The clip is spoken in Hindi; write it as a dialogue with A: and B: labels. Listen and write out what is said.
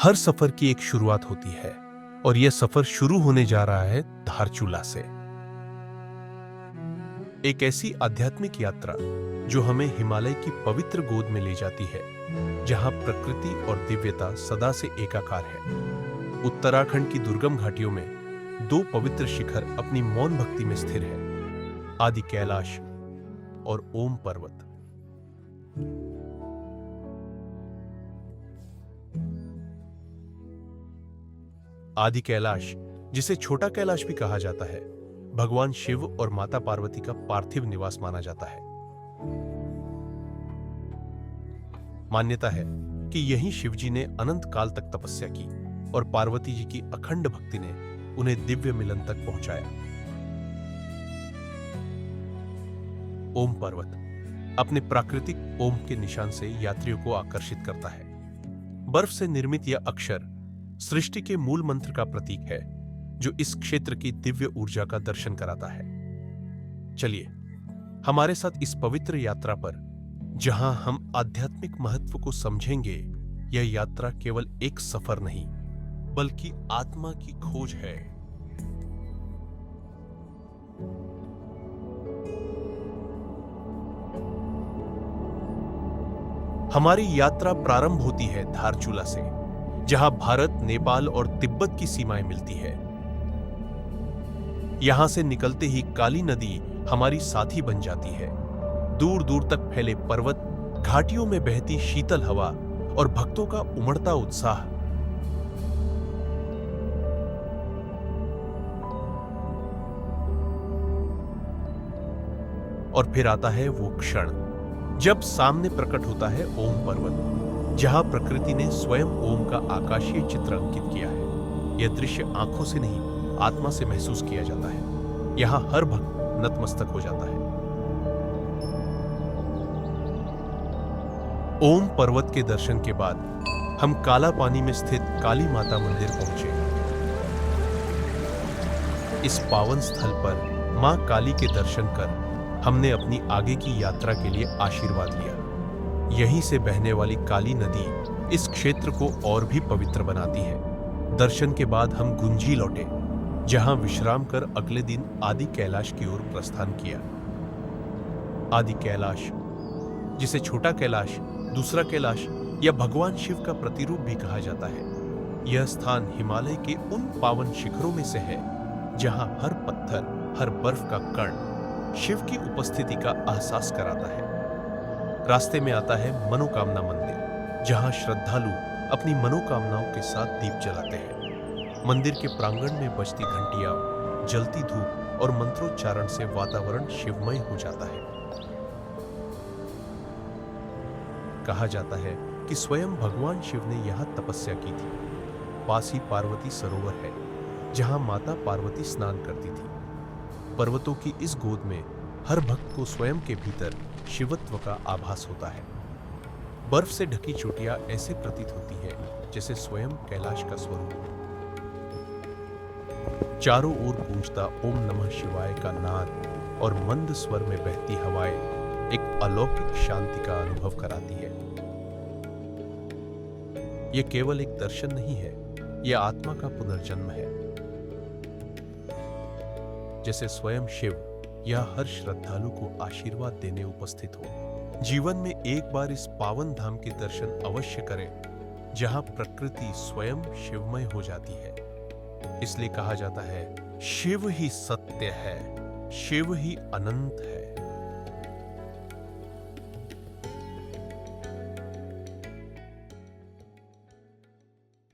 A: हर सफर की एक शुरुआत होती है और यह सफर शुरू होने जा रहा है धारचूला से। एक ऐसी आध्यात्मिक यात्रा जो हमें हिमालय की पवित्र गोद में ले जाती है, जहां प्रकृति और दिव्यता सदा से एकाकार है। उत्तराखंड की दुर्गम घाटियों में दो पवित्र शिखर अपनी मौन भक्ति में स्थिर है, आदि कैलाश और ओम पर्वत। आदि कैलाश, जिसे छोटा कैलाश भी कहा जाता है, भगवान शिव और माता पार्वती का पार्थिव निवास माना जाता है। मान्यता है कि यहीं शिवजी ने अनंत काल तक तपस्या की और पार्वती जी की अखंड भक्ति ने उन्हें दिव्य मिलन तक पहुंचाया। ओम पर्वत अपने प्राकृतिक ओम के निशान से यात्रियों को आकर्षित करता है। बर्फ से निर्मित यह अक्षर सृष्टि के मूल मंत्र का प्रतीक है, जो इस क्षेत्र की दिव्य ऊर्जा का दर्शन कराता है। चलिए हमारे साथ इस पवित्र यात्रा पर, जहां हम आध्यात्मिक महत्व को समझेंगे। यह यात्रा केवल एक सफर नहीं, बल्कि आत्मा की खोज है। हमारी यात्रा प्रारंभ होती है धारचूला से, जहां भारत, नेपाल और तिब्बत की सीमाएं मिलती है। यहां से निकलते ही काली नदी हमारी साथी बन जाती है। दूर दूर तक फैले पर्वत, घाटियों में बहती शीतल हवा और भक्तों का उमड़ता उत्साह। और फिर आता है वो क्षण जब सामने प्रकट होता है ओम पर्वत, जहां प्रकृति ने स्वयं ओम का आकाशीय चित्र अंकित किया है। यह दृश्य आंखों से नहीं, आत्मा से महसूस किया जाता है। यहां हर भक्त नतमस्तक हो जाता है। ओम पर्वत के दर्शन के बाद हम काला पानी में स्थित काली माता मंदिर पहुंचे। इस पावन स्थल पर मां काली के दर्शन कर हमने अपनी आगे की यात्रा के लिए आशीर्वाद लिया। यहीं से बहने वाली काली नदी इस क्षेत्र को और भी पवित्र बनाती है। दर्शन के बाद हम गुंजी लौटे, जहां विश्राम कर अगले दिन आदि कैलाश की ओर प्रस्थान किया। आदि कैलाश, जिसे छोटा कैलाश, दूसरा कैलाश या भगवान शिव का प्रतिरूप भी कहा जाता है, यह स्थान हिमालय के उन पावन शिखरों में से है जहां हर पत्थर, हर बर्फ का कण शिव की उपस्थिति का एहसास कराता है। रास्ते में आता है मनोकामना मंदिर, जहां श्रद्धालु अपनी मनोकामनाओं के साथ दीप जलाते हैं। मंदिर के प्रांगण में बजती घंटियां, जलती धूप और मंत्रोच्चारण से वातावरण शिवमय हो जाता है। कहा जाता है कि स्वयं भगवान शिव ने यहां तपस्या की थी। पास ही पार्वती सरोवर है, जहां माता पार्वती स्नान करती थी। पर्वतों की इस गोद में हर भक्त को स्वयं के भीतर शिवत्व का आभास होता है। बर्फ से ढकी चोटियां ऐसे प्रतीत होती है जैसे स्वयं कैलाश का स्वरूप। चारों ओर गूंजता ओम नमः शिवाय का नाद और मंद स्वर में बहती हवाएं एक अलौकिक शांति का अनुभव कराती है। यह केवल एक दर्शन नहीं है, यह आत्मा का पुनर्जन्म है। जैसे स्वयं शिव या हर श्रद्धालु को आशीर्वाद देने उपस्थित हो। जीवन में एक बार इस पावन धाम के दर्शन अवश्य करें, जहां प्रकृति स्वयं शिवमय हो जाती है। इसलिए कहा जाता है, शिव ही सत्य है, शिव ही अनंत है।